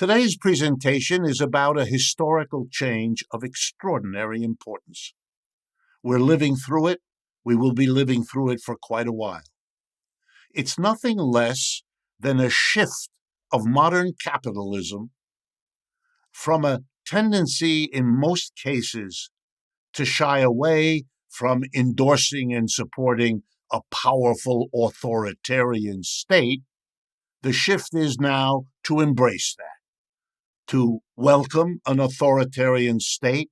Today's presentation is about a historical change of extraordinary importance. We're living through it. We will be living through it for quite a while. It's nothing less than a shift of modern capitalism from a tendency in most cases to shy away from endorsing and supporting a powerful authoritarian state. The shift is now to embrace that, to welcome an authoritarian state,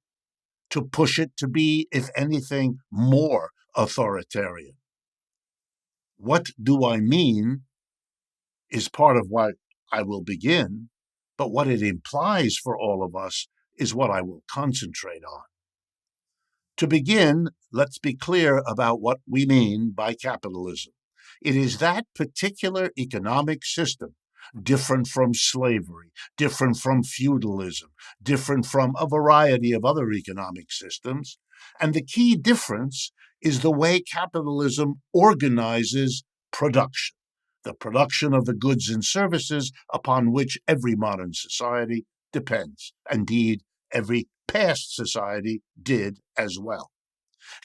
to push it to be, if anything, more authoritarian. What do I mean is part of what I will begin, but what it implies for all of us is what I will concentrate on. To begin, let's be clear about what we mean by capitalism. It is that particular economic system, different from slavery, different from feudalism, different from a variety of other economic systems. And the key difference is the way capitalism organizes production, the production of the goods and services upon which every modern society depends. Indeed, every past society did as well.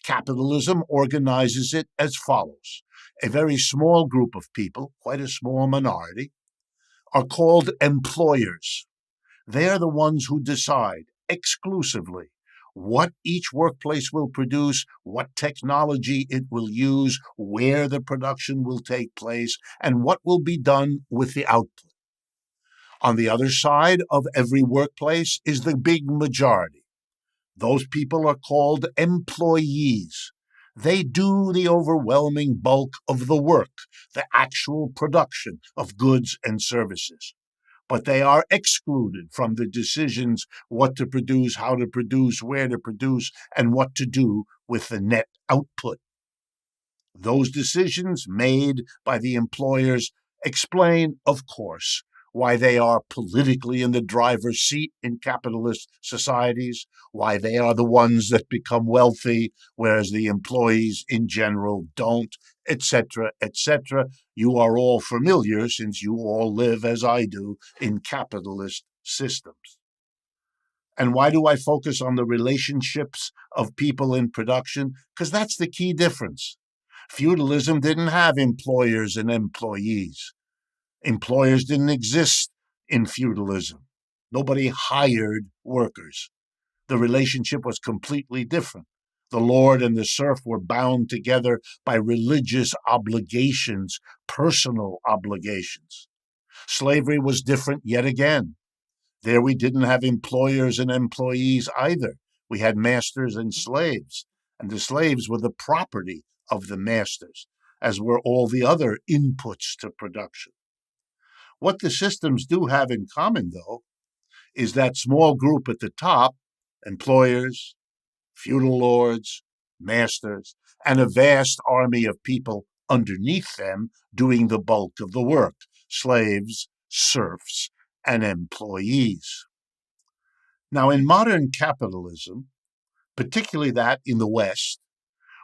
Capitalism organizes it as follows. A very small group of people, quite a small minority, are called employers. They are the ones who decide exclusively what each workplace will produce, what technology it will use, where the production will take place, and what will be done with the output. On the other side of every workplace is the big majority. Those people are called employees. They do the overwhelming bulk of the work, the actual production of goods and services. But they are excluded from the decisions what to produce, how to produce, where to produce, and what to do with the net output. Those decisions made by the employers explain, of course, why they are politically in the driver's seat in capitalist societies, why they are the ones that become wealthy, whereas the employees in general don't, etc., etc. You are all familiar, since you all live, as I do, in capitalist systems. And why do I focus on the relationships of people in production? Because that's the key difference. Feudalism didn't have employers and employees. Employers didn't exist in feudalism. Nobody hired workers. The relationship was completely different. The lord and the serf were bound together by religious obligations, personal obligations. Slavery was different yet again. There we didn't have employers and employees either. We had masters and slaves, and the slaves were the property of the masters, as were all the other inputs to production. What the systems do have in common, though, is that small group at the top, employers, feudal lords, masters, and a vast army of people underneath them doing the bulk of the work, slaves, serfs, and employees. Now, in modern capitalism, particularly that in the West,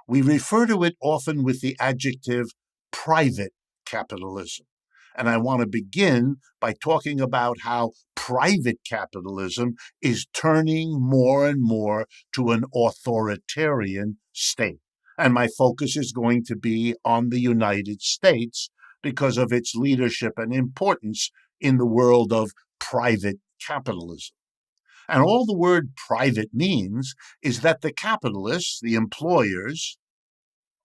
we refer to it often with the adjective private capitalism. And I want to begin by talking about how private capitalism is turning more and more to an authoritarian state. And my focus is going to be on the United States because of its leadership and importance in the world of private capitalism. And all the word private means is that the capitalists, the employers,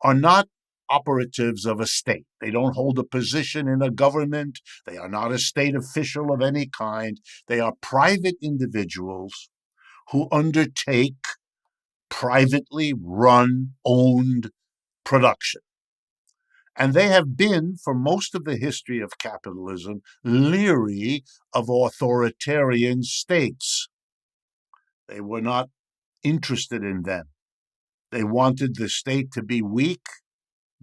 are not operatives of a state. They don't hold a position in a government. They are not a state official of any kind. They are private individuals who undertake privately run, owned production. And they have been, for most of the history of capitalism, leery of authoritarian states. They were not interested in them. They wanted the state to be weak,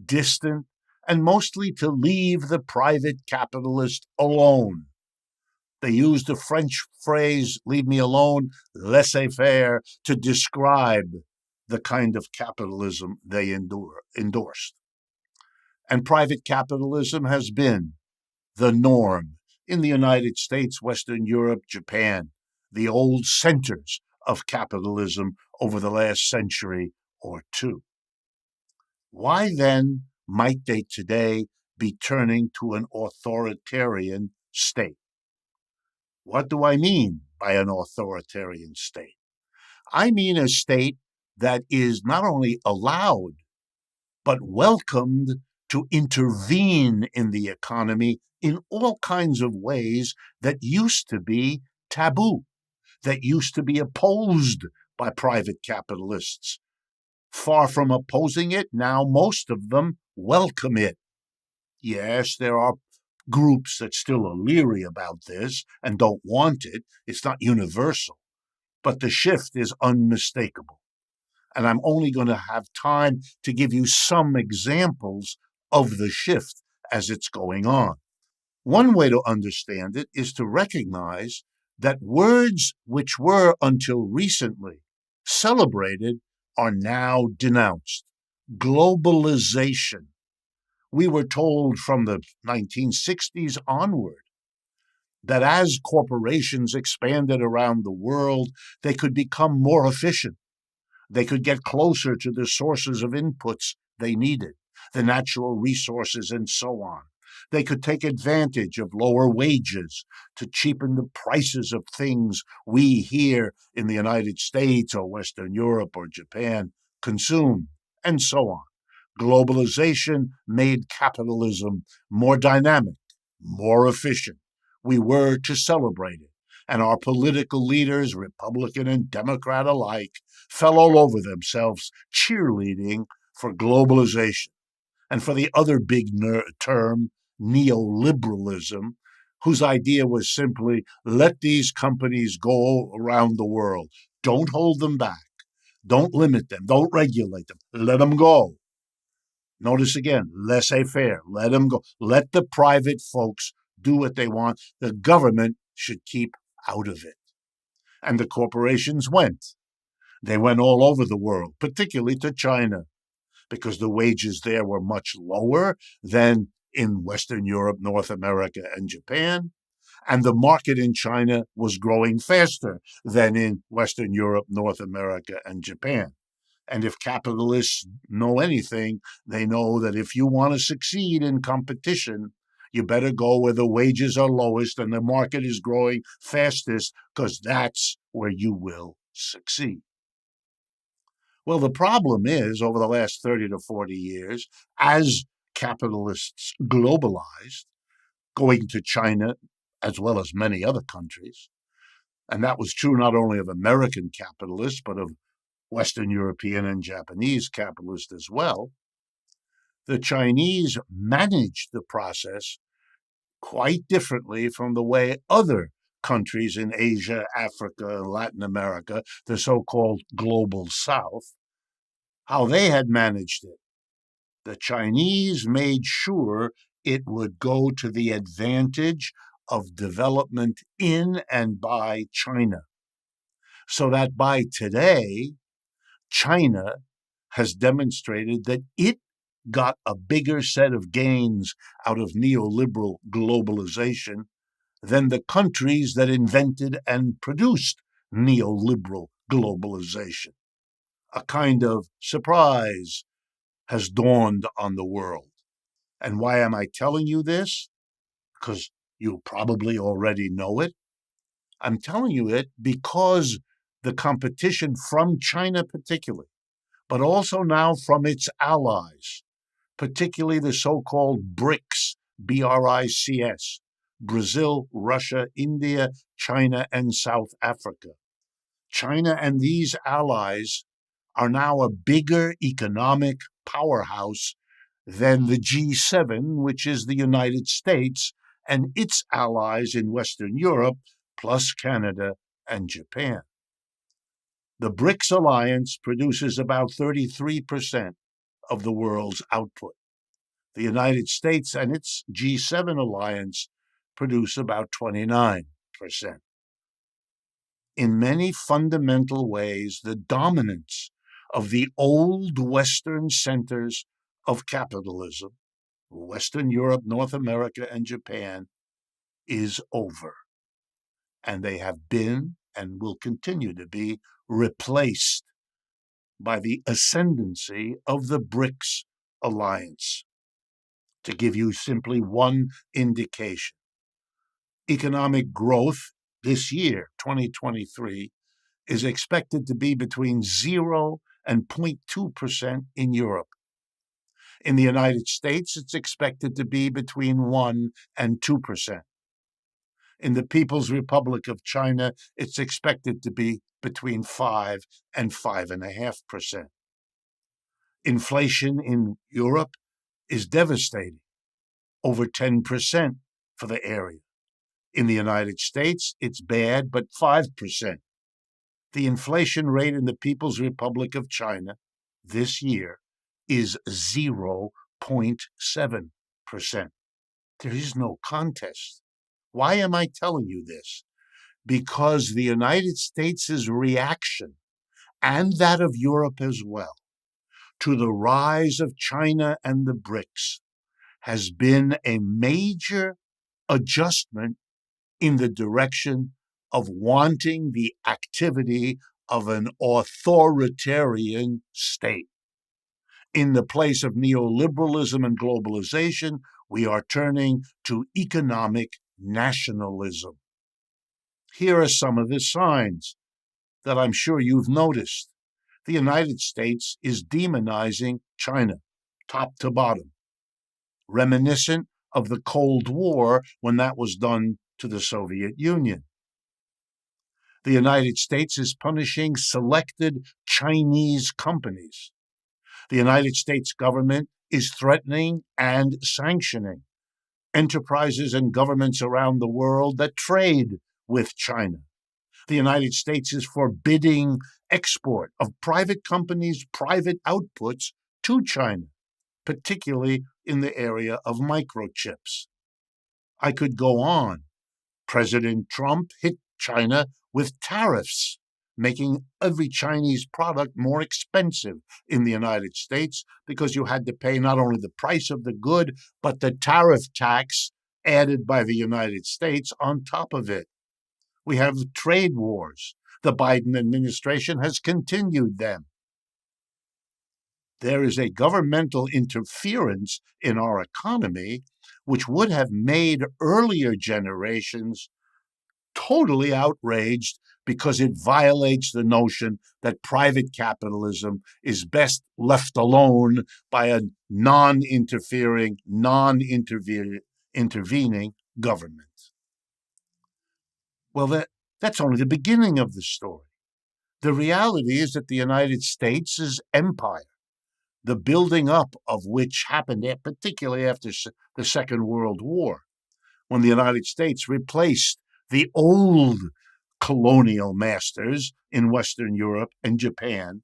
distant, and mostly to leave the private capitalist alone. They used the French phrase, leave me alone, laissez-faire, to describe the kind of capitalism they endorsed. And private capitalism has been the norm in the United States, Western Europe, Japan, the old centers of capitalism over the last century or two. Why then might they today be turning to an authoritarian state? What do I mean by an authoritarian state? I mean a state that is not only allowed, but welcomed to intervene in the economy in all kinds of ways that used to be taboo, that used to be opposed by private capitalists. Far from opposing it, now most of them welcome it. Yes, there are groups that still are leery about this and don't want it. It's not universal, but the shift is unmistakable. And I'm only going to have time to give you some examples of the shift as it's going on. One way to understand it is to recognize that words which were until recently celebrated are now denounced. Globalization. We were told from the 1960s onward that as corporations expanded around the world, they could become more efficient. They could get closer to the sources of inputs they needed, the natural resources, and so on. They could take advantage of lower wages to cheapen the prices of things we here in the United States or Western Europe or Japan consume, and so on. Globalization made capitalism more dynamic, more efficient. We were to celebrate it. And our political leaders, Republican and Democrat alike, fell all over themselves cheerleading for globalization and for the other big term, neoliberalism, whose idea was simply let these companies go around the world. Don't hold them back. Don't limit them. Don't regulate them. Let them go. Notice again, laissez-faire. Let them go. Let the private folks do what they want. The government should keep out of it. And the corporations went. They went all over the world, particularly to China, because the wages there were much lower than in Western Europe, North America, and Japan. And the market in China was growing faster than in Western Europe, North America, and Japan. And if capitalists know anything, they know that if you want to succeed in competition, you better go where the wages are lowest and the market is growing fastest, because that's where you will succeed. Well, the problem is, over the last 30 to 40 years, as capitalists globalized, going to China as well as many other countries, and that was true not only of American capitalists, but of Western European and Japanese capitalists as well, the Chinese managed the process quite differently from the way other countries in Asia, Africa, and Latin America, the so-called global South, how they had managed it. The Chinese made sure it would go to the advantage of development in and by China, so that by today, China has demonstrated that it got a bigger set of gains out of neoliberal globalization than the countries that invented and produced neoliberal globalization. A kind of surprise has dawned on the world. And why am I telling you this? Because you probably already know it. I'm telling you it because the competition from China particularly, but also now from its allies, particularly the so-called BRICS, BRICS, Brazil, Russia, India, China, and South Africa. China and these allies are now a bigger economic powerhouse than the G7, which is the United States and its allies in Western Europe, plus Canada and Japan. The BRICS alliance produces about 33% of the world's output. The United States and its G7 alliance produce about 29%. In many fundamental ways, the dominance of the old Western centers of capitalism, Western Europe, North America, and Japan, is over, and they have been and will continue to be replaced by the ascendancy of the BRICS alliance. To give you simply one indication, economic growth this year, 2023, is expected to be between 0 and 0.2% in Europe. In the United States, it's expected to be between 1 and 2%. In the People's Republic of China, it's expected to be between 5 and 5.5%. Inflation in Europe is devastating, over 10% for the area. In the United States, it's bad, but 5%. The inflation rate in the People's Republic of China this year is 0.7%. There is no contest. Why am I telling you this? Because the United States' reaction, and that of Europe as well, to the rise of China and the BRICS has been a major adjustment in the direction of wanting the activity of an authoritarian state. In the place of neoliberalism and globalization, we are turning to economic nationalism. Here are some of the signs that I'm sure you've noticed. The United States is demonizing China, top to bottom, reminiscent of the Cold War when that was done to the Soviet Union. The United States is punishing selected Chinese companies. The United States government is threatening and sanctioning enterprises and governments around the world that trade with China. The United States is forbidding export of private companies' private outputs to China, particularly in the area of microchips. I could go on. President Trump hit China with tariffs, making every Chinese product more expensive in the United States because you had to pay not only the price of the good, but the tariff tax added by the United States on top of it. We have trade wars. The Biden administration has continued them. There is a governmental interference in our economy which would have made earlier generations totally outraged because it violates the notion that private capitalism is best left alone by a non-interfering, non-intervening government. Well, that's only the beginning of the story. The reality is that the United States' empire, the building up of which happened particularly after the Second World War, when the United States replaced the old colonial masters in Western Europe and Japan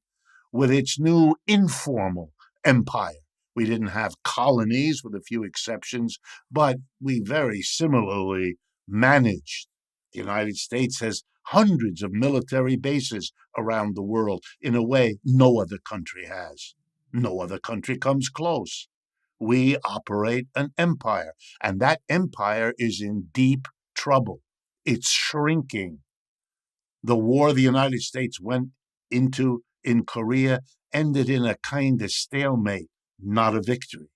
with its new informal empire. We didn't have colonies, with a few exceptions, but we very similarly managed. The United States has hundreds of military bases around the world in a way no other country has. No other country comes close. We operate an empire, and that empire is in deep trouble. It's shrinking. The war the United States went into in Korea ended in a kind of stalemate, not a victory.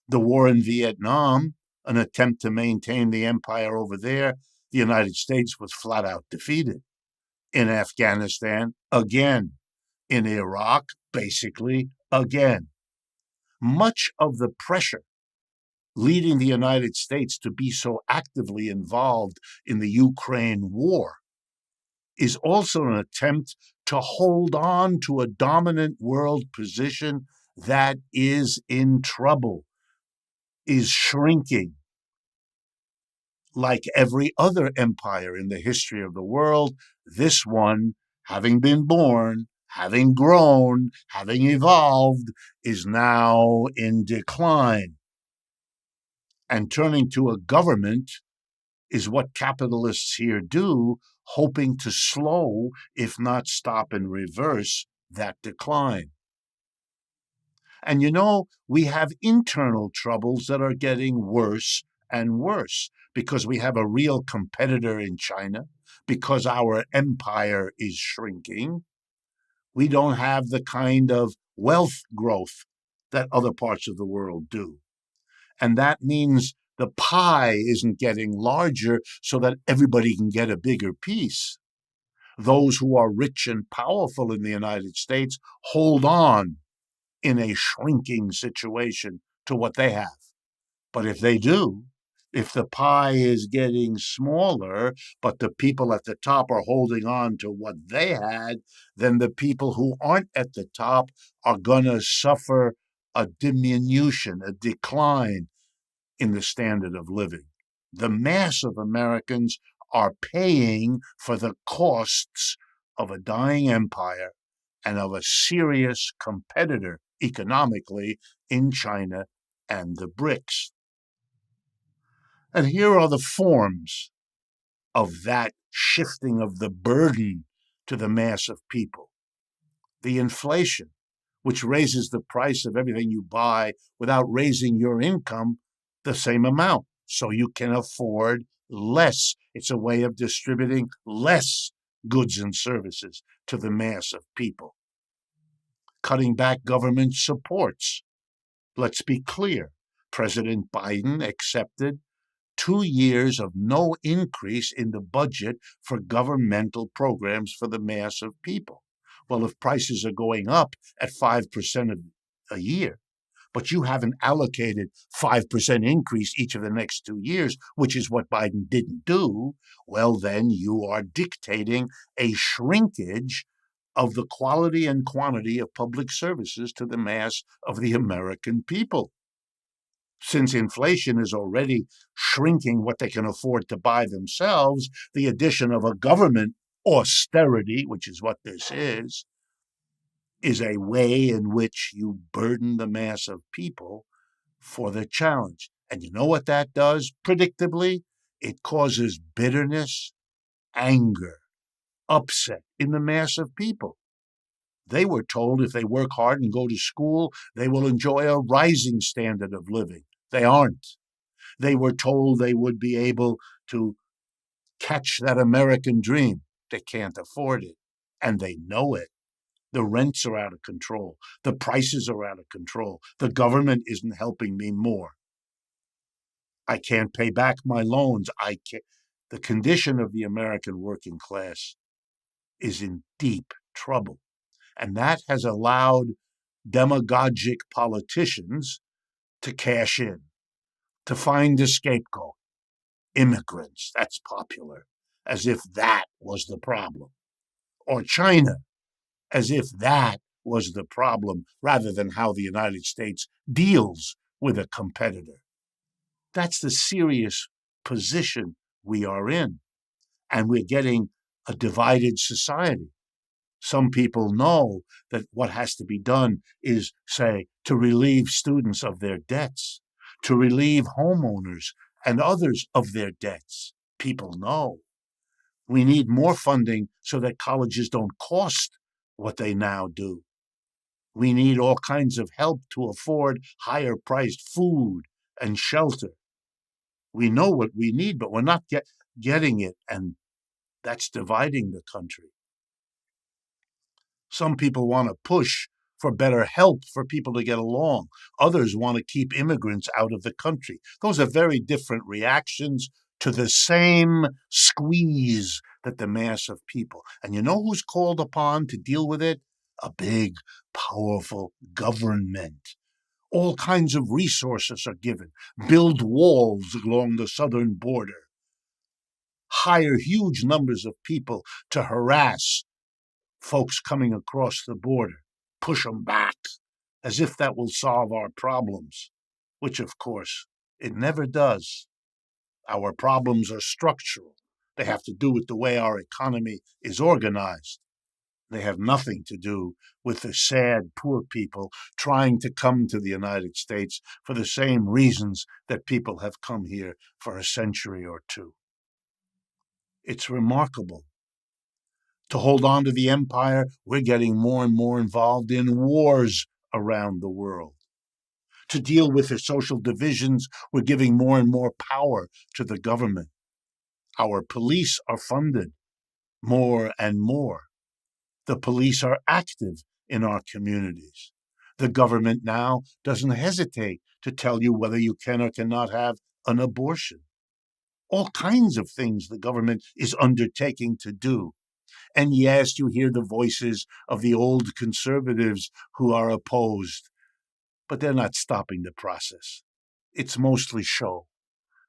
The war in Vietnam, an attempt to maintain the empire over there, the United States was flat out defeated. In Afghanistan, again. In Iraq, basically, again. Much of the pressure leading the United States to be so actively involved in the Ukraine war is also an attempt to hold on to a dominant world position that is in trouble, is shrinking. Like every other empire in the history of the world, this one, having been born, having grown, having evolved, is now in decline. And turning to a government is what capitalists here do, hoping to slow, if not stop and reverse, that decline. And we have internal troubles that are getting worse and worse because we have a real competitor in China, because our empire is shrinking. We don't have the kind of wealth growth that other parts of the world do. And that means the pie isn't getting larger so that everybody can get a bigger piece. Those who are rich and powerful in the United States hold on in a shrinking situation to what they have. But if they do, if the pie is getting smaller, but the people at the top are holding on to what they had, then the people who aren't at the top are going to suffer a diminution, a decline in the standard of living. The mass of Americans are paying for the costs of a dying empire and of a serious competitor economically in China and the BRICS. And here are the forms of that shifting of the burden to the mass of people. The inflation, which raises the price of everything you buy without raising your income the same amount, so you can afford less. It's a way of distributing less goods and services to the mass of people. Cutting back government supports. Let's be clear. President Biden accepted 2 years of no increase in the budget for governmental programs for the mass of people. Well, if prices are going up at 5% a year, but you haven't allocated 5% increase each of the next 2 years, which is what Biden didn't do, well, then you are dictating a shrinkage of the quality and quantity of public services to the mass of the American people. Since inflation is already shrinking what they can afford to buy themselves, the addition of a government austerity, which is what this is a way in which you burden the mass of people for the challenge. And you know what that does? Predictably, it causes bitterness, anger, upset in the mass of people. They were told if they work hard and go to school, they will enjoy a rising standard of living. They aren't. They were told they would be able to catch that American dream. They can't afford it, and they know it. The rents are out of control. The prices are out of control. The government isn't helping me more. I can't pay back my loans. I can't. The condition of the American working class is in deep trouble. And that has allowed demagogic politicians to cash in, to find a scapegoat. Immigrants, that's popular, as if that was the problem. Or China, as if that was the problem, rather than how the United States deals with a competitor. That's the serious position we are in. And we're getting a divided society. Some people know that what has to be done is, say, to relieve students of their debts, to relieve homeowners and others of their debts. People know. We need more funding so that colleges don't cost what they now do. We need all kinds of help to afford higher priced food and shelter. We know what we need, but we're not getting it, and that's dividing the country. Some people want to push for better help for people to get along. Others want to keep immigrants out of the country. Those are very different reactions to the same squeeze that the mass of people. And you know who's called upon to deal with it? A big, powerful government. All kinds of resources are given. Build walls along the southern border. Hire huge numbers of people to harass folks coming across the border. Push them back, as if that will solve our problems, which, of course, it never does. Our problems are structural. They have to do with the way our economy is organized. They have nothing to do with the sad, poor people trying to come to the United States for the same reasons that people have come here for a century or two. It's remarkable. To hold on to the empire, we're getting more and more involved in wars around the world. To deal with the social divisions, we're giving more and more power to the government. Our police are funded more and more. The police are active in our communities. The government now doesn't hesitate to tell you whether you can or cannot have an abortion. All kinds of things the government is undertaking to do. And yes, you hear the voices of the old conservatives who are opposed, but they're not stopping the process. It's mostly show.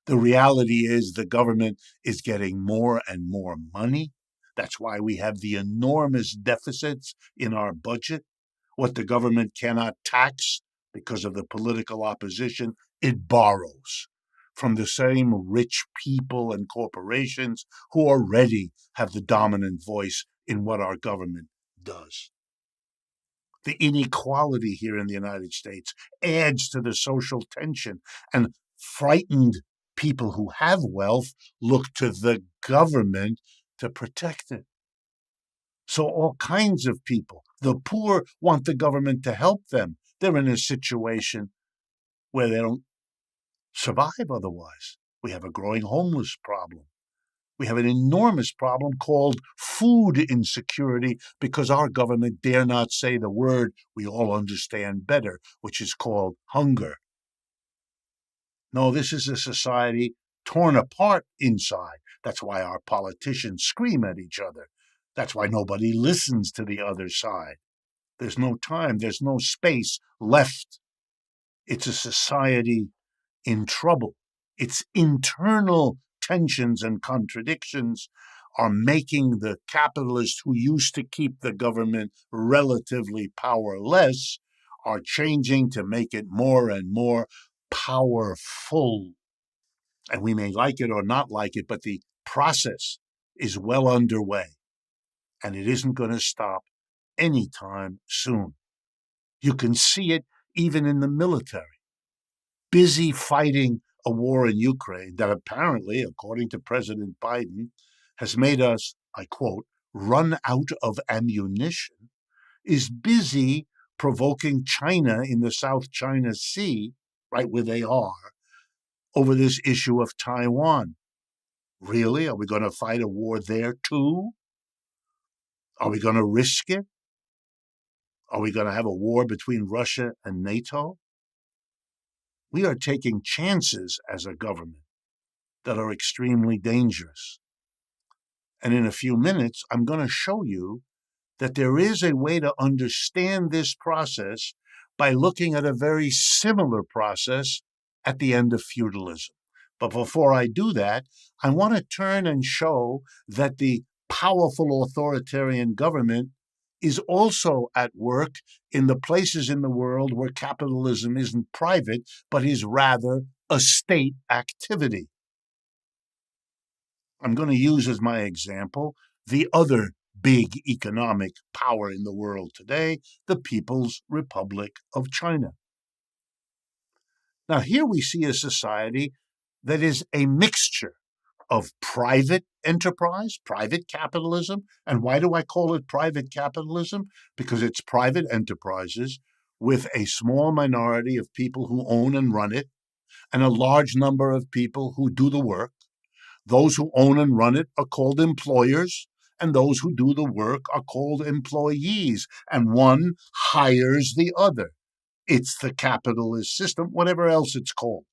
The reality is the government is getting more and more money. That's why we have the enormous deficits in our budget. What the government cannot tax because of the political opposition, it borrows from the same rich people and corporations who already have the dominant voice in what our government does. The inequality here in the United States adds to the social tension, and frightened people who have wealth look to the government to protect it. So all kinds of people, the poor want the government to help them. They're in a situation where they don't survive otherwise. We have a growing homeless problem. We have an enormous problem called food insecurity because our government dare not say the word we all understand better, which is called hunger. No, this is a society torn apart inside. That's why our politicians scream at each other. That's why nobody listens to the other side. There's no time, there's no space left. It's a society in trouble. Its internal tensions and contradictions are making the capitalists who used to keep the government relatively powerless are changing to make it more and more powerful. And we may like it or not like it, but the process is well underway, and it isn't going to stop anytime soon. You can see it even in the military. Busy fighting a war in Ukraine that apparently, according to President Biden, has made us, I quote, run out of ammunition, is busy provoking China in the South China Sea, right where they are, over this issue of Taiwan. Really? Are we going to fight a war there too? Are we going to risk it? Are we going to have a war between Russia and NATO? We are taking chances as a government that are extremely dangerous. And in a few minutes, I'm going to show you that there is a way to understand this process by looking at a very similar process at the end of feudalism. But before I do that, I want to turn and show that the powerful authoritarian government is also at work in the places in the world where capitalism isn't private, but is rather a state activity. I'm going to use as my example the other big economic power in the world today, the People's Republic of China. Now, here we see a society that is a mixture of private enterprise, private capitalism. And why do I call it private capitalism? Because it's private enterprises with a small minority of people who own and run it, and a large number of people who do the work. Those who own and run it are called employers, and those who do the work are called employees, and one hires the other. It's the capitalist system, whatever else it's called.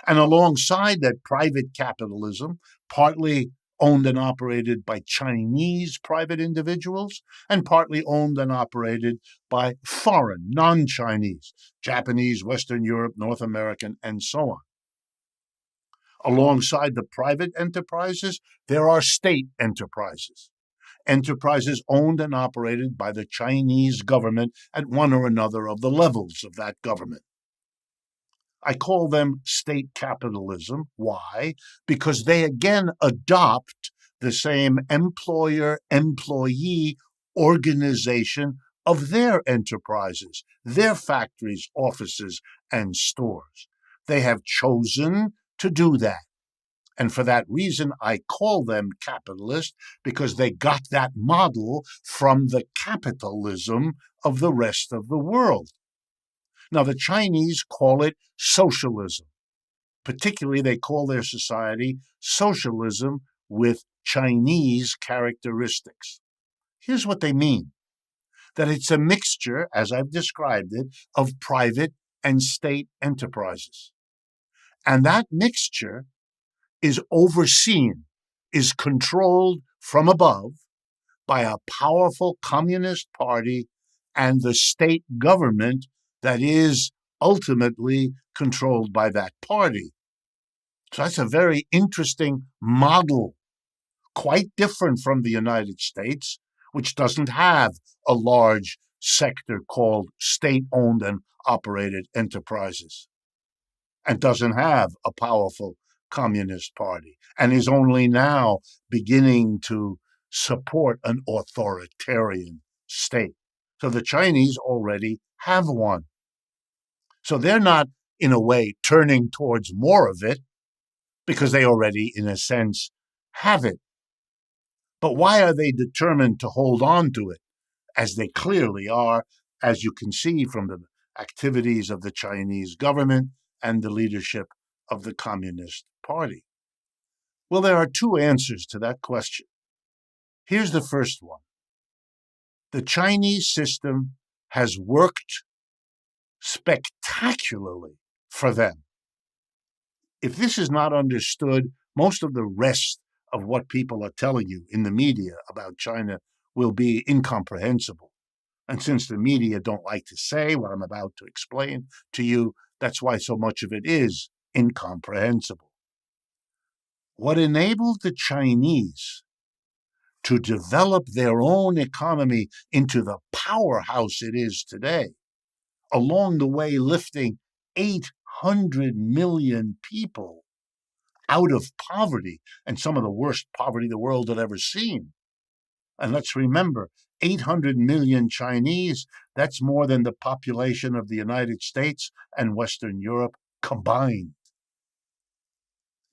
And alongside that private capitalism, partly owned and operated by Chinese private individuals, and partly owned and operated by foreign, non-Chinese, Japanese, Western Europe, North American, and so on. Alongside the private enterprises, there are state enterprises, enterprises owned and operated by the Chinese government at one or another of the levels of that government. I call them state capitalism. Why? Because they again adopt the same employer-employee organization of their enterprises, their factories, offices, and stores. They have chosen to do that. And for that reason, I call them capitalist, because they got that model from the capitalism of the rest of the world. Now, the Chinese call it socialism. Particularly, they call their society socialism with Chinese characteristics. Here's what they mean: that it's a mixture, as I've described it, of private and state enterprises. And that mixture is overseen, is controlled from above by a powerful communist party and the state government that is ultimately controlled by that party. So that's a very interesting model, quite different from the United States, which doesn't have a large sector called state-owned and operated enterprises, and doesn't have a powerful communist party, and is only now beginning to support an authoritarian state. So the Chinese already have one. So they're not, in a way, turning towards more of it, because they already, in a sense, have it. But why are they determined to hold on to it, as they clearly are, as you can see from the activities of the Chinese government and the leadership of the Communist Party? Well, there are two answers to that question. Here's the first one. The Chinese system has worked spectacularly for them. If this is not understood, most of the rest of what people are telling you in the media about China will be incomprehensible. And since the media don't like to say what I'm about to explain to you, that's why so much of it is incomprehensible. What enabled the Chinese to develop their own economy into the powerhouse it is today, along the way lifting 800 million people out of poverty, and some of the worst poverty the world had ever seen. And let's remember, 800 million Chinese, that's more than the population of the United States and Western Europe combined.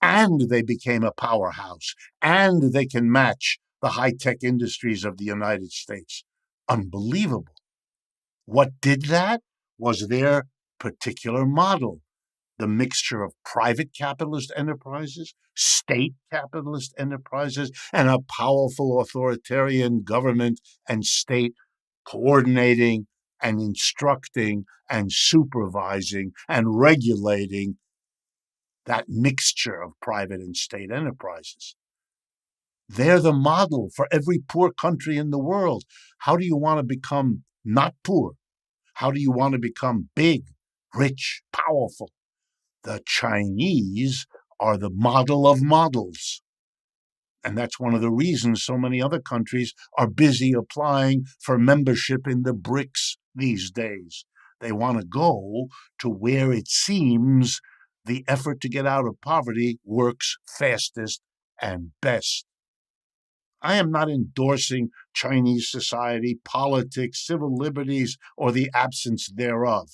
And they became a powerhouse, and they can match the high-tech industries of the United States. Unbelievable. What did that was their particular model: the mixture of private capitalist enterprises, state capitalist enterprises, and a powerful authoritarian government and state coordinating and instructing and supervising and regulating that mixture of private and state enterprises. They're the model for every poor country in the world. How do you want to become not poor? How do you want to become big, rich, powerful? The Chinese are the model of models. And that's one of the reasons so many other countries are busy applying for membership in the BRICS these days. They want to go to where it seems the effort to get out of poverty works fastest and best. I am not endorsing Chinese society, politics, civil liberties, or the absence thereof.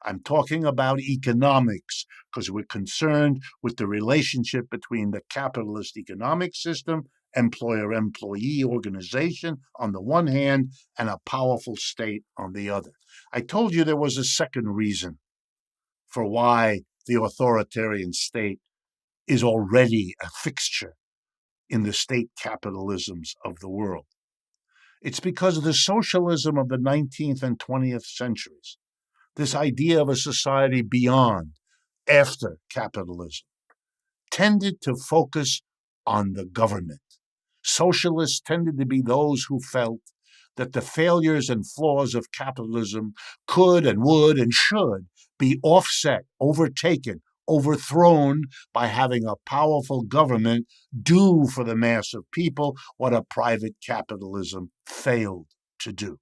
I'm talking about economics, because we're concerned with the relationship between the capitalist economic system, employer-employee organization on the one hand, and a powerful state on the other. I told you there was a second reason for why the authoritarian state is already a fixture in the state capitalisms of the world. It's because of the socialism of the 19th and 20th centuries. This idea of a society beyond, after capitalism, tended to focus on the government. Socialists tended to be those who felt that the failures and flaws of capitalism could and would and should be offset, overtaken, overthrown by having a powerful government do for the mass of people what a private capitalism failed to do.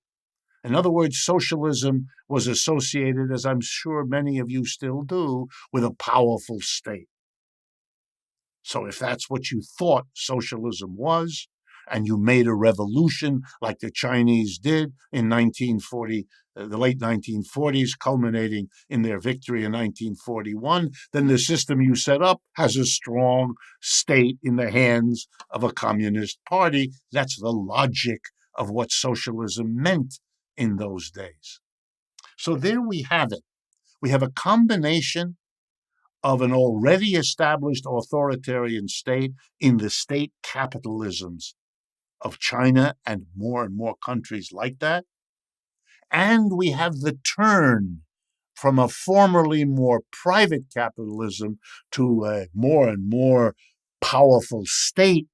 In other words, socialism was associated, as I'm sure many of you still do, with a powerful state. So if that's what you thought socialism was, and you made a revolution like the Chinese did in 1940, the late 1940s, culminating in their victory in 1941, then the system you set up has a strong state in the hands of a communist party. That's the logic of what socialism meant in those days. So there we have it. We have a combination of an already established authoritarian state in the state capitalisms of China and more countries like that. And we have the turn from a formerly more private capitalism to a more and more powerful state.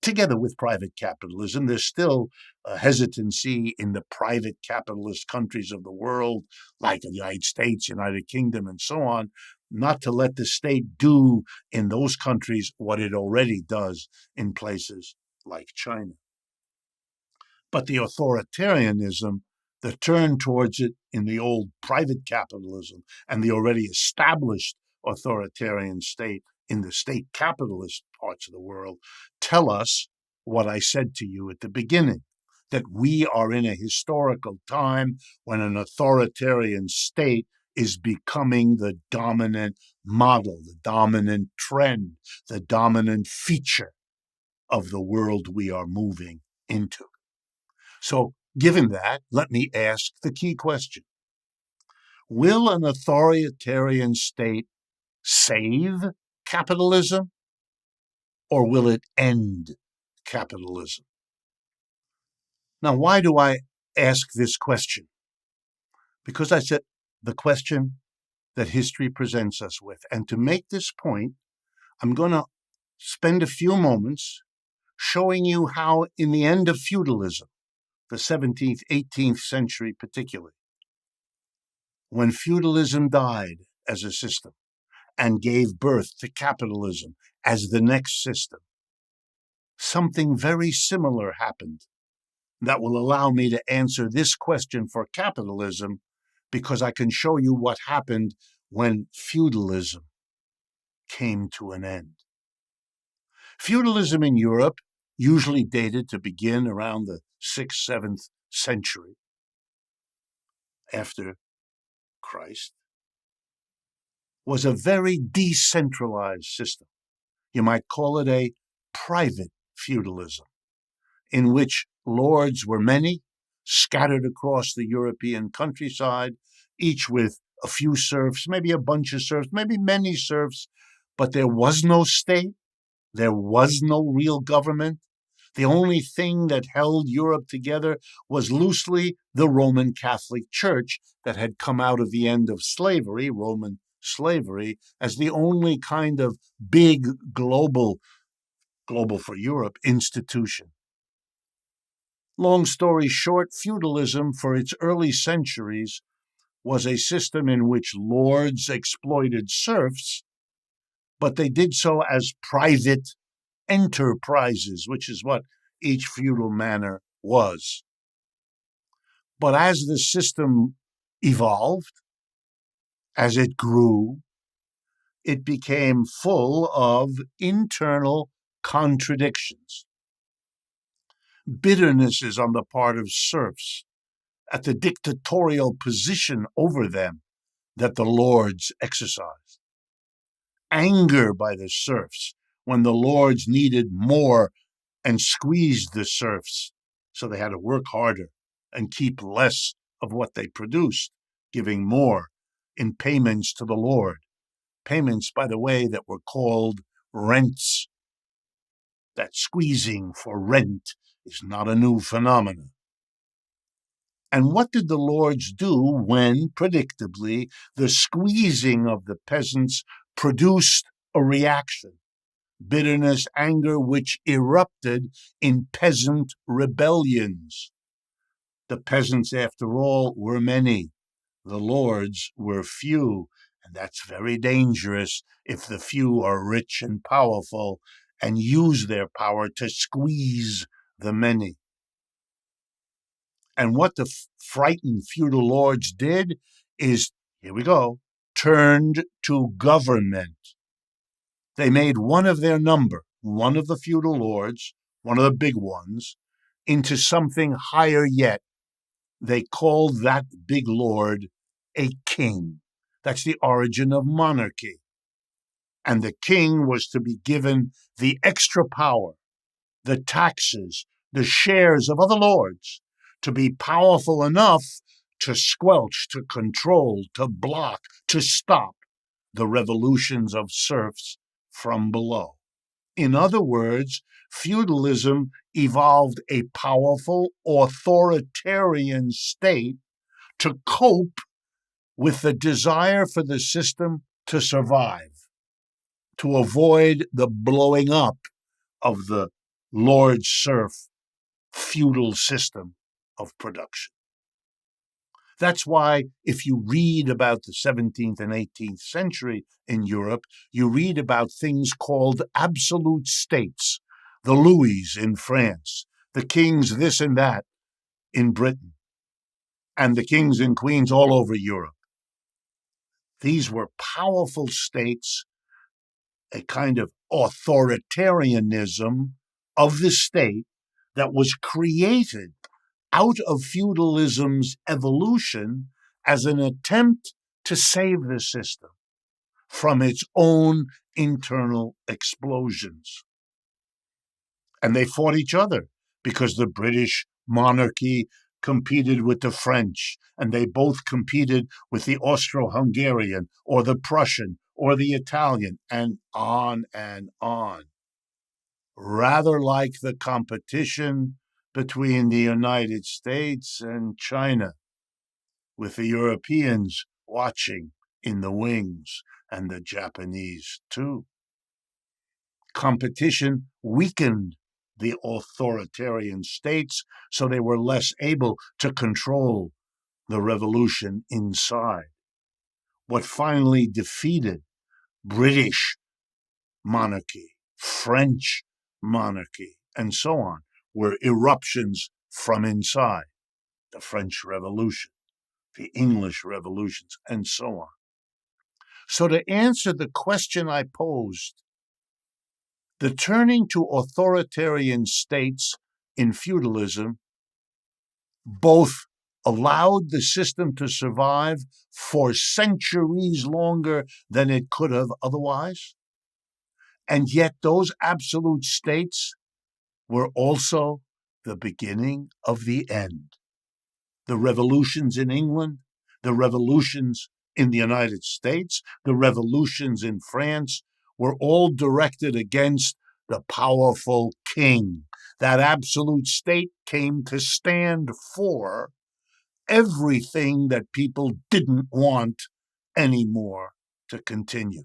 Together with private capitalism, there's still a hesitancy in the private capitalist countries of the world, like the United States, United Kingdom, and so on, not to let the state do in those countries what it already does in places like China. But the authoritarianism, the turn towards it in the old private capitalism and the already established authoritarian state in the state capitalist parts of the world, tell us what I said to you at the beginning, that we are in a historical time when an authoritarian state is becoming the dominant model, the dominant trend, the dominant feature of the world we are moving into. So, given that, let me ask the key question. Will an authoritarian state save capitalism, or will it end capitalism? Now, why do I ask this question? Because I said the question that history presents us with. And to make this point, I'm going to spend a few moments showing you how, in the end of feudalism, the 17th, 18th century particularly, when feudalism died as a system and gave birth to capitalism as the next system, something very similar happened that will allow me to answer this question for capitalism, because I can show you what happened when feudalism came to an end. Feudalism in Europe, usually dated to begin around the 6th, 7th century after Christ, was a very decentralized system. You might call it a private feudalism, in which lords were many, scattered across the European countryside, each with a few serfs, maybe a bunch of serfs, maybe many serfs, but there was no state, there was no real government. The only thing that held Europe together was loosely the Roman Catholic Church that had come out of the end of slavery, Roman slavery, as the only kind of big global for Europe institution. Long story short, feudalism for its early centuries was a system in which lords exploited serfs, but they did so as private enterprises, which is what each feudal manor was. But as the system evolved, as it grew, it became full of internal contradictions, bitternesses on the part of serfs at the dictatorial position over them that the lords exercised, anger by the serfs when the lords needed more and squeezed the serfs, so they had to work harder and keep less of what they produced, giving more in payments to the lord. Payments, by the way, that were called rents. That squeezing for rent is not a new phenomenon. And what did the lords do when, predictably, the squeezing of the peasants produced a reaction? Bitterness, anger, which erupted in peasant rebellions. The peasants, after all, were many. The lords were few, and that's very dangerous if the few are rich and powerful and use their power to squeeze the many. And what the frightened feudal lords did is, here we go, turned to government. They made one of their number, one of the feudal lords, one of the big ones, into something higher yet. They called that big lord a king. That's the origin of monarchy. And the king was to be given the extra power, the taxes, the shares of other lords, to be powerful enough to squelch, to control, to block, to stop the revolutions of serfs from below. In other words, feudalism evolved a powerful authoritarian state to cope with the desire for the system to survive, to avoid the blowing up of the lord-serf feudal system of production. That's why if you read about the 17th and 18th century in Europe, you read about things called absolute states, the Louis in France, the kings this and that in Britain, and the kings and queens all over Europe. These were powerful states, a kind of authoritarianism of the state that was created out of feudalism's evolution as an attempt to save the system from its own internal explosions. And they fought each other because the British monarchy competed with the French, and they both competed with the Austro-Hungarian or the Prussian or the Italian, and on and on. Rather like the competition between the United States and China, with the Europeans watching in the wings and the Japanese too. Competition weakened the authoritarian states, so they were less able to control the revolution inside. What finally defeated British monarchy, French monarchy, and so on, were eruptions from inside. The French Revolution, the English revolutions, and so on. So to answer the question I posed, the turning to authoritarian states in feudalism both allowed the system to survive for centuries longer than it could have otherwise, and yet those absolute states were also the beginning of the end. The revolutions in England, the revolutions in the United States, the revolutions in France were all directed against the powerful king. That absolute state came to stand for everything that people didn't want anymore to continue.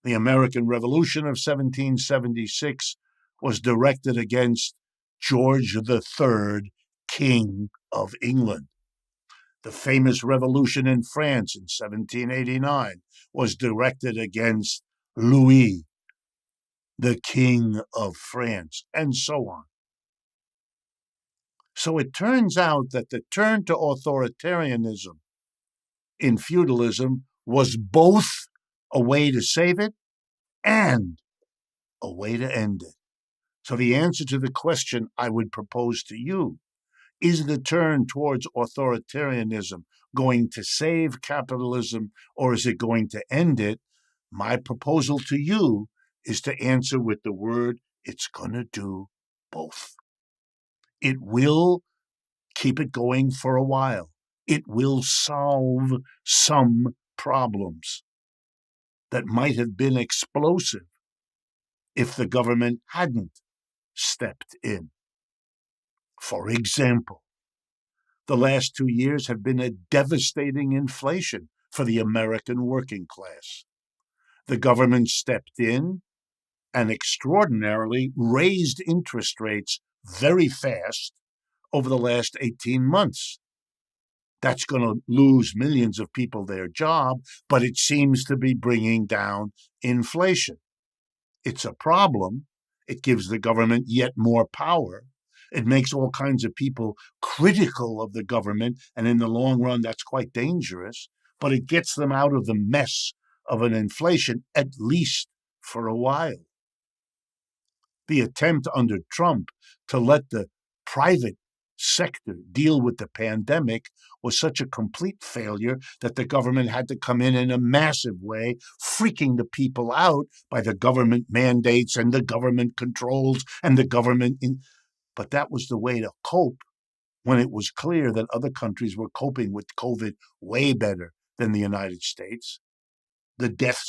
The American Revolution of 1776 was directed against George III, King of England. The famous revolution in France in 1789 was directed against Louis, the King of France, and so on. So it turns out that the turn to authoritarianism in feudalism was both a way to save it and a way to end it. So the answer to the question I would propose to you, is the turn towards authoritarianism going to save capitalism, or is it going to end it? My proposal to you is to answer with the word, it's going to do both. It will keep it going for a while. It will solve some problems that might have been explosive if the government hadn't stepped in. For example, the last 2 years have been a devastating inflation for the American working class. The government stepped in and extraordinarily raised interest rates very fast over the last 18 months. That's going to lose millions of people their job, but it seems to be bringing down inflation. It's a problem. It gives the government yet more power. It makes all kinds of people critical of the government, and in the long run, that's quite dangerous. But it gets them out of the mess of an inflation, at least for a while. The attempt under Trump to let the private sector deal with the pandemic was such a complete failure that the government had to come in a massive way, freaking the people out by the government mandates and the government controls and the government. But that was the way to cope when it was clear that other countries were coping with COVID way better than the United States. The death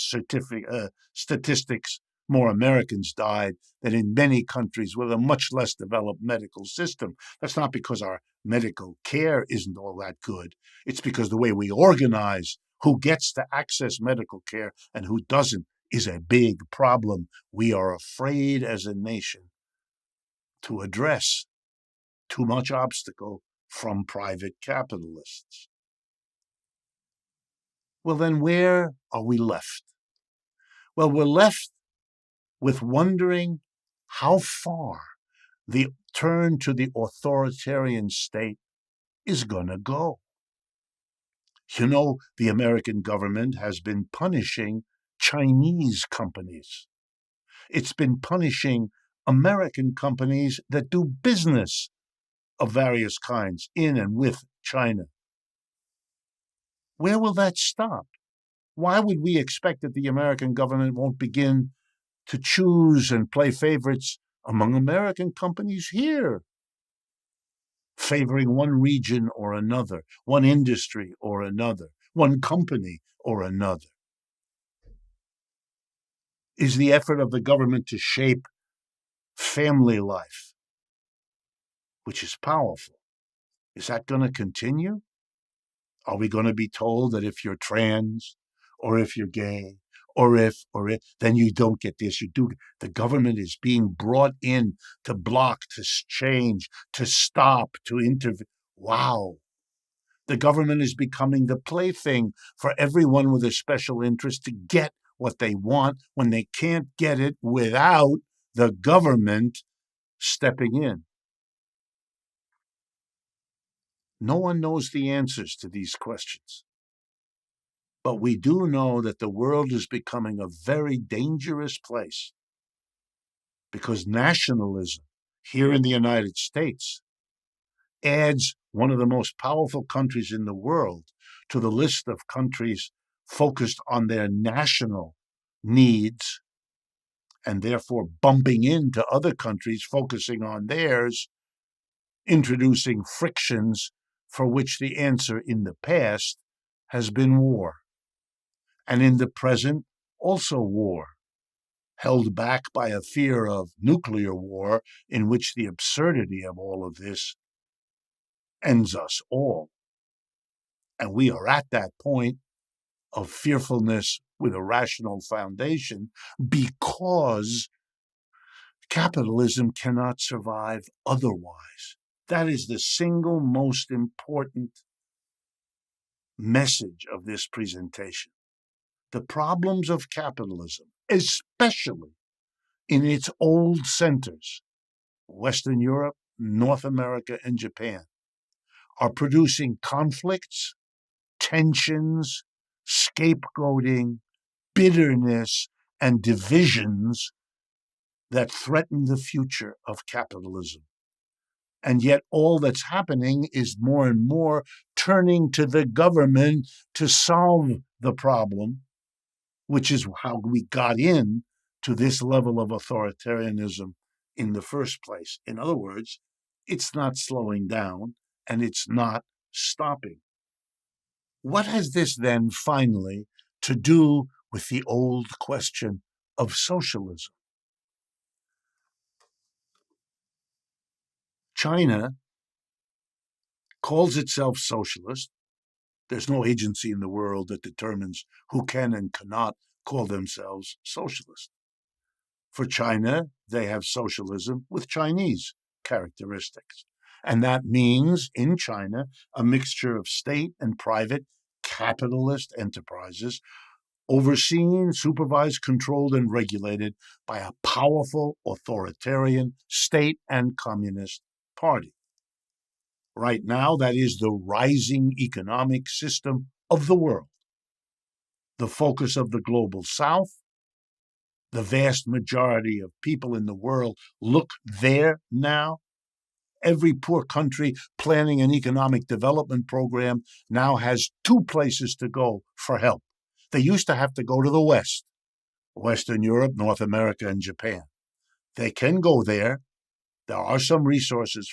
statistics, more Americans died than in many countries with a much less developed medical system. That's not because our medical care isn't all that good. It's because the way we organize who gets to access medical care and who doesn't is a big problem we are afraid as a nation to address. Too much obstacle from private capitalists. Well, then where are we left? Well, we're left with wondering how far the turn to the authoritarian state is going to go. You know, the American government has been punishing Chinese companies. It's been punishing American companies that do business of various kinds in and with China. Where will that stop? Why would we expect that the American government won't begin to choose and play favorites among American companies here, favoring one region or another, one industry or another, one company or another? Is the effort of the government to shape family life, which is powerful, is that going to continue? Are we going to be told that if you're trans or if you're gay or if, then you don't get this, you do? The government is being brought in to block, to change, to stop, to intervene. Wow. The government is becoming the plaything for everyone with a special interest to get what they want when they can't get it without the government stepping in. No one knows the answers to these questions. But we do know that the world is becoming a very dangerous place because nationalism here in the United States adds one of the most powerful countries in the world to the list of countries focused on their national needs and therefore bumping into other countries focusing on theirs, introducing frictions for which the answer in the past has been war. And in the present, also war, held back by a fear of nuclear war in which the absurdity of all of this ends us all. And we are at that point of fearfulness with a rational foundation because capitalism cannot survive otherwise. That is the single most important message of this presentation. The problems of capitalism, especially in its old centers, Western Europe, North America, and Japan, are producing conflicts, tensions, scapegoating, bitterness, and divisions that threaten the future of capitalism. And yet all that's happening is more and more turning to the government to solve the problem, which is how we got in to this level of authoritarianism in the first place. In other words, it's not slowing down and it's not stopping. What has this then finally to do with the old question of socialism? China calls itself socialist. There's no agency in the world that determines who can and cannot call themselves socialist. For China, they have socialism with Chinese characteristics. And that means, in China, a mixture of state and private capitalist enterprises overseen, supervised, controlled, and regulated by a powerful authoritarian state and communist party. Right now, that is the rising economic system of the world. The focus of the global South, the vast majority of people in the world look there now. Every poor country planning an economic development program now has two places to go for help. They used to have to go to the West, Western Europe, North America, and Japan. They can go there. There are some resources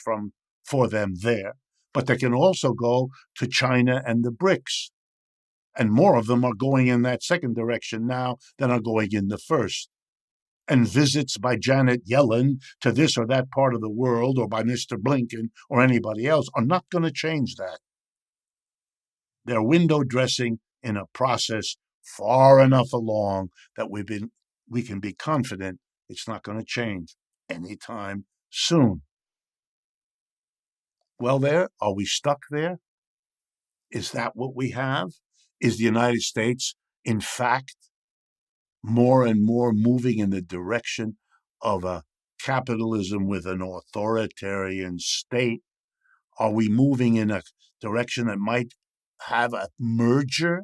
for them there. But they can also go to China and the BRICS. And more of them are going in that second direction now than are going in the first. And visits by Janet Yellen to this or that part of the world, or by Mr. Blinken or anybody else, are not going to change that. They're window dressing in a process far enough along that we can be confident it's not going to change anytime soon. Well, are we stuck there? Is that what we have? Is the United States, in fact, more and more moving in the direction of a capitalism with an authoritarian state? Are we moving in a direction that might have a merger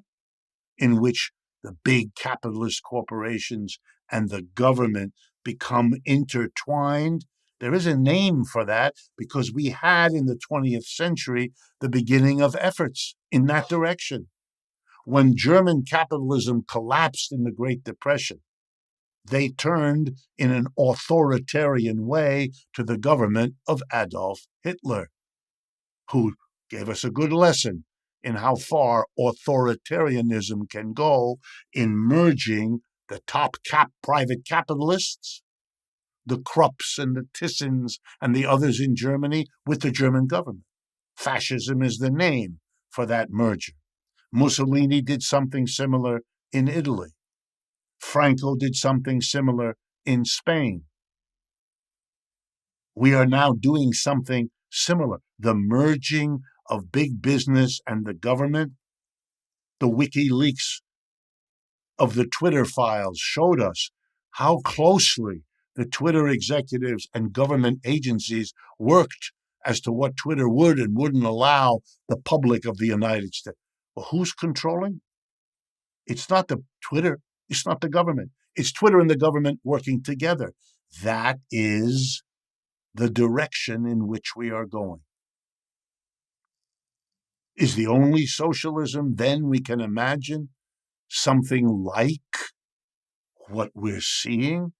in which the big capitalist corporations and the government become intertwined? There is a name for that because we had in the 20th century the beginning of efforts in that direction. When German capitalism collapsed in the Great Depression, they turned in an authoritarian way to the government of Adolf Hitler, who gave us a good lesson in how far authoritarianism can go in merging the top private capitalists, the Krupps and the Thyssen's and the others in Germany, with the German government. Fascism is the name for that merger. Mussolini did something similar in Italy. Franco did something similar in Spain. We are now doing something similar. The merging of big business and the government. The WikiLeaks of the Twitter files showed us how closely the Twitter executives and government agencies worked as to what Twitter would and wouldn't allow the public of the United States. Well, who's controlling? It's not the Twitter. It's not the government. It's Twitter and the government working together. That is the direction in which we are going. Is the only socialism then we can imagine something like what we're seeing?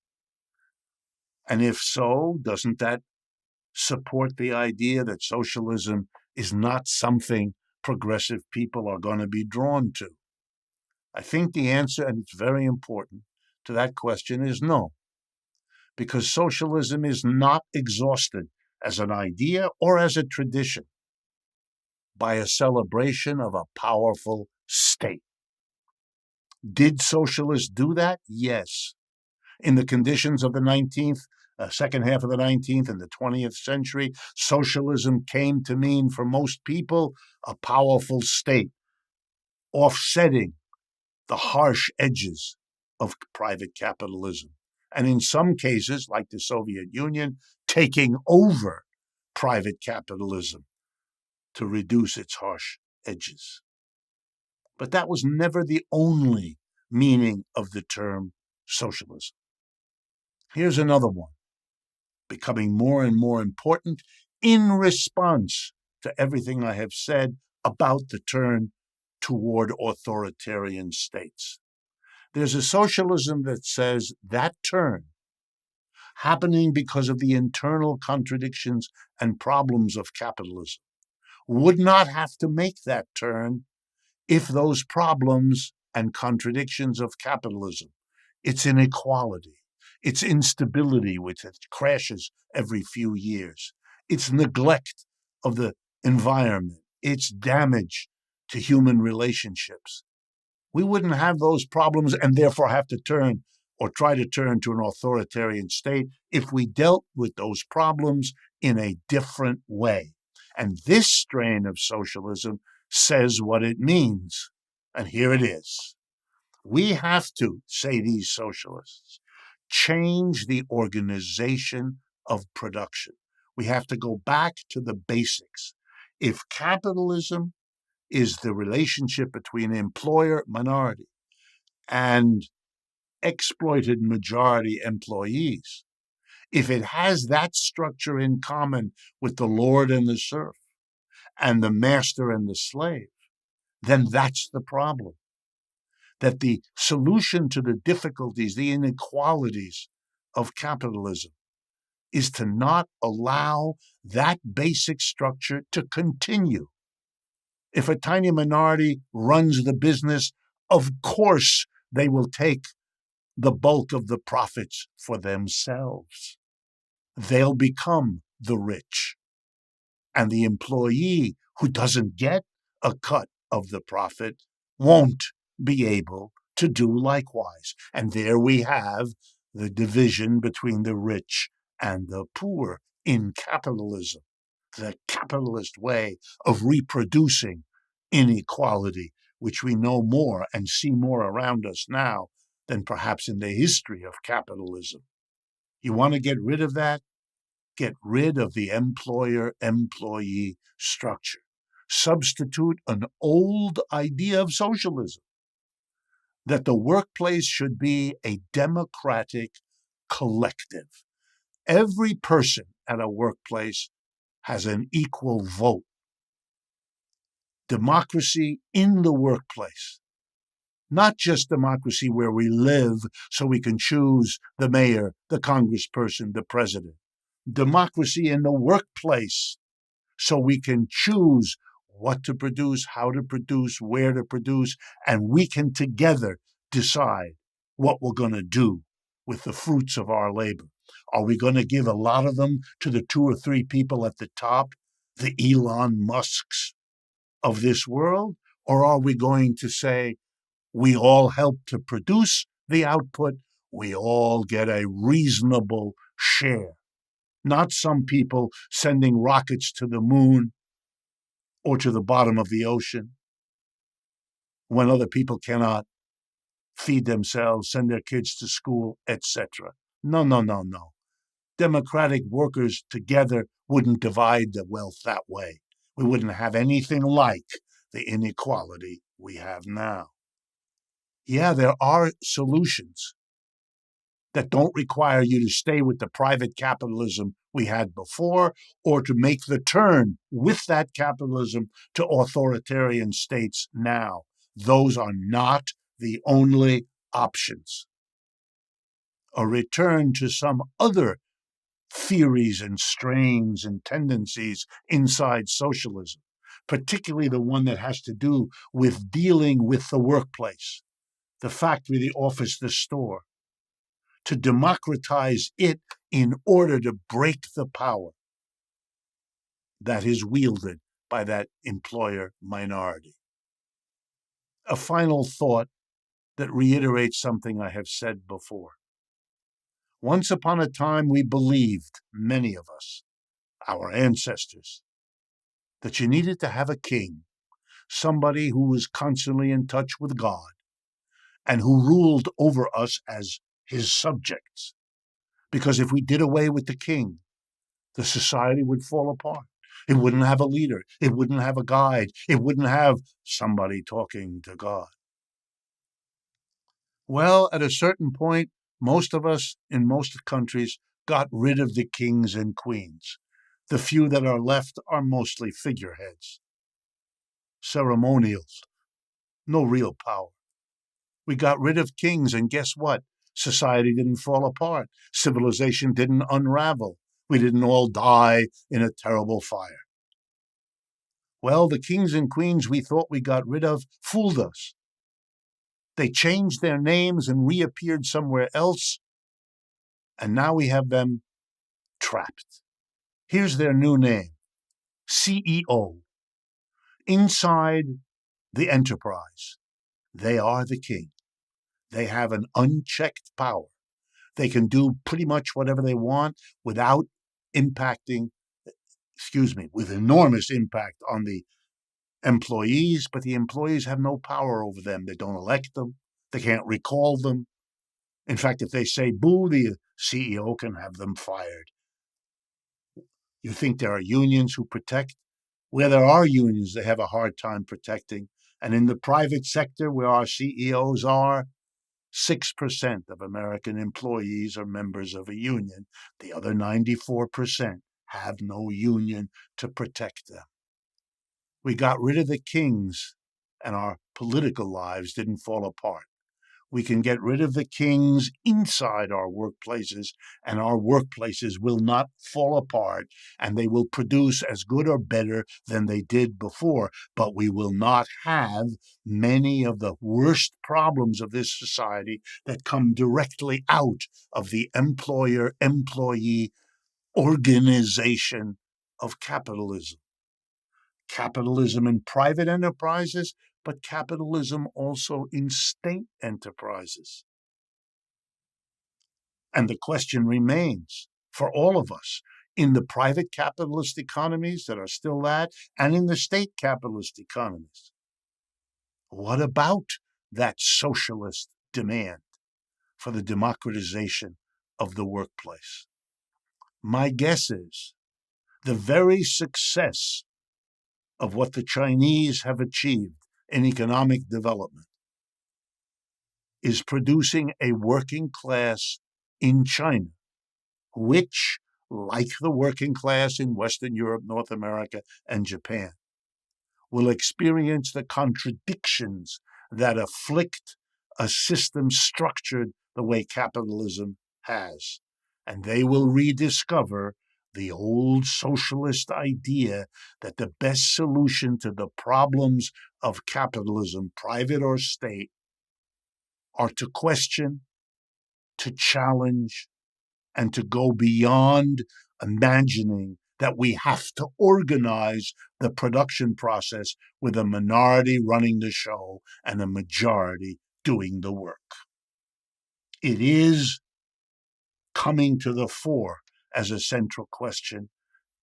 And if so, doesn't that support the idea that socialism is not something progressive people are going to be drawn to? I think the answer, and it's very important, to that question is no, because socialism is not exhausted as an idea or as a tradition by a celebration of a powerful state. Did socialists do that? Yes. In the conditions of the second half of the 19th and the 20th century, socialism came to mean for most people a powerful state, offsetting the harsh edges of private capitalism. And in some cases, like the Soviet Union, taking over private capitalism to reduce its harsh edges. But that was never the only meaning of the term socialism. Here's another one, becoming more and more important in response to everything I have said about the turn toward authoritarian states. There's a socialism that says that turn, happening because of the internal contradictions and problems of capitalism, would not have to make that turn if those problems and contradictions of capitalism, its inequality, its instability, which crashes every few years, its neglect of the environment, its damage to human relationships. We wouldn't have those problems and therefore have to turn or try to turn to an authoritarian state if we dealt with those problems in a different way. And this strain of socialism says what it means. And here it is. We have to, say these socialists, change the organization of production. We have to go back to the basics. If capitalism is the relationship between employer minority and exploited majority employees, if it has that structure in common with the lord and the serf and the master and the slave, then that's the problem. That the solution to the difficulties, the inequalities of capitalism is to not allow that basic structure to continue. If a tiny minority runs the business, of course they will take the bulk of the profits for themselves. They'll become the rich. And the employee who doesn't get a cut of the profit won't be able to do likewise. And there we have the division between the rich and the poor in capitalism, the capitalist way of reproducing inequality, which we know more and see more around us now than perhaps in the history of capitalism. You want to get rid of that? Get rid of the employer-employee structure. Substitute an old idea of socialism, that the workplace should be a democratic collective. Every person at a workplace has an equal vote. Democracy in the workplace. Not just democracy where we live so we can choose the mayor, the congressperson, the president. Democracy in the workplace so we can choose what to produce, how to produce, where to produce, and we can together decide what we're going to do with the fruits of our labor. Are we going to give a lot of them to the 2 or 3 people at the top, the Elon Musks of this world? Or are we going to say, we all help to produce the output, we all get a reasonable share? Not some people sending rockets to the moon or to the bottom of the ocean when other people cannot feed themselves, send their kids to school, etc. No, no, no, no. Democratic workers together wouldn't divide the wealth that way. We wouldn't have anything like the inequality we have now. Yeah, there are solutions that don't require you to stay with the private capitalism we had before or to make the turn with that capitalism to authoritarian states now. Those are not the only options. A return to some other theories and strains and tendencies inside socialism, particularly the one that has to do with dealing with the workplace, the factory, the office, the store, to democratize it in order to break the power that is wielded by that employer minority. A final thought that reiterates something I have said before. Once upon a time, we believed, many of us, our ancestors, that you needed to have a king, somebody who was constantly in touch with God and who ruled over us as his subjects. Because if we did away with the king, the society would fall apart. It wouldn't have a leader. It wouldn't have a guide. It wouldn't have somebody talking to God. Well, at a certain point, most of us in most countries got rid of the kings and queens. The few that are left are mostly figureheads, ceremonials, no real power. We got rid of kings, and guess what? Society didn't fall apart. Civilization didn't unravel. We didn't all die in a terrible fire. Well, the kings and queens we thought we got rid of fooled us. They changed their names and reappeared somewhere else, and now we have them trapped. Here's their new name, CEO. Inside the enterprise, they are the king. They have an unchecked power. They can do pretty much whatever they want without impacting, with enormous impact on the employees, but the employees have no power over them. They don't elect them. They can't recall them. In fact, if they say boo, the CEO can have them fired. You think there are unions who protect? Where there are unions, they have a hard time protecting. And in the private sector, where our CEOs are, 6% of American employees are members of a union. The other 94% have no union to protect them. We got rid of the kings, and our political lives didn't fall apart. We can get rid of the kings inside our workplaces, and our workplaces will not fall apart, and they will produce as good or better than they did before. But we will not have many of the worst problems of this society that come directly out of the employer-employee organization of capitalism. Capitalism in private enterprises, but capitalism also in state enterprises. And the question remains for all of us in the private capitalist economies that are still that, and in the state capitalist economies. What about that socialist demand for the democratization of the workplace? My guess is the very success of what the Chinese have achieved in economic development is producing a working class in China, which, like the working class in Western Europe, North America, and Japan, will experience the contradictions that afflict a system structured the way capitalism has. And they will rediscover the old socialist idea that the best solution to the problems of capitalism, private or state, are to question, to challenge, and to go beyond imagining that we have to organize the production process with a minority running the show and a majority doing the work. It is coming to the fore as a central question,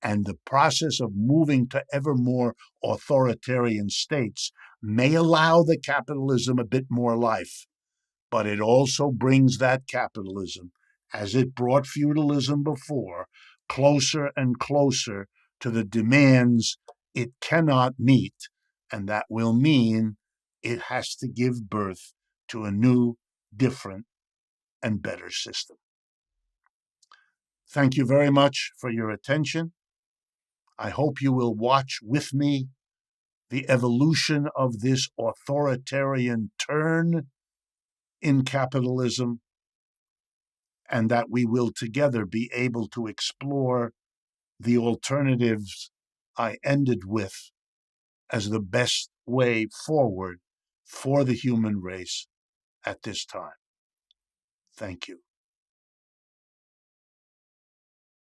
and the process of moving to ever more authoritarian states may allow the capitalism a bit more life, but it also brings that capitalism, as it brought feudalism before, closer and closer to the demands it cannot meet, and that will mean it has to give birth to a new, different, and better system. Thank you very much for your attention. I hope you will watch with me the evolution of this authoritarian turn in capitalism, and that we will together be able to explore the alternatives I ended with as the best way forward for the human race at this time. Thank you.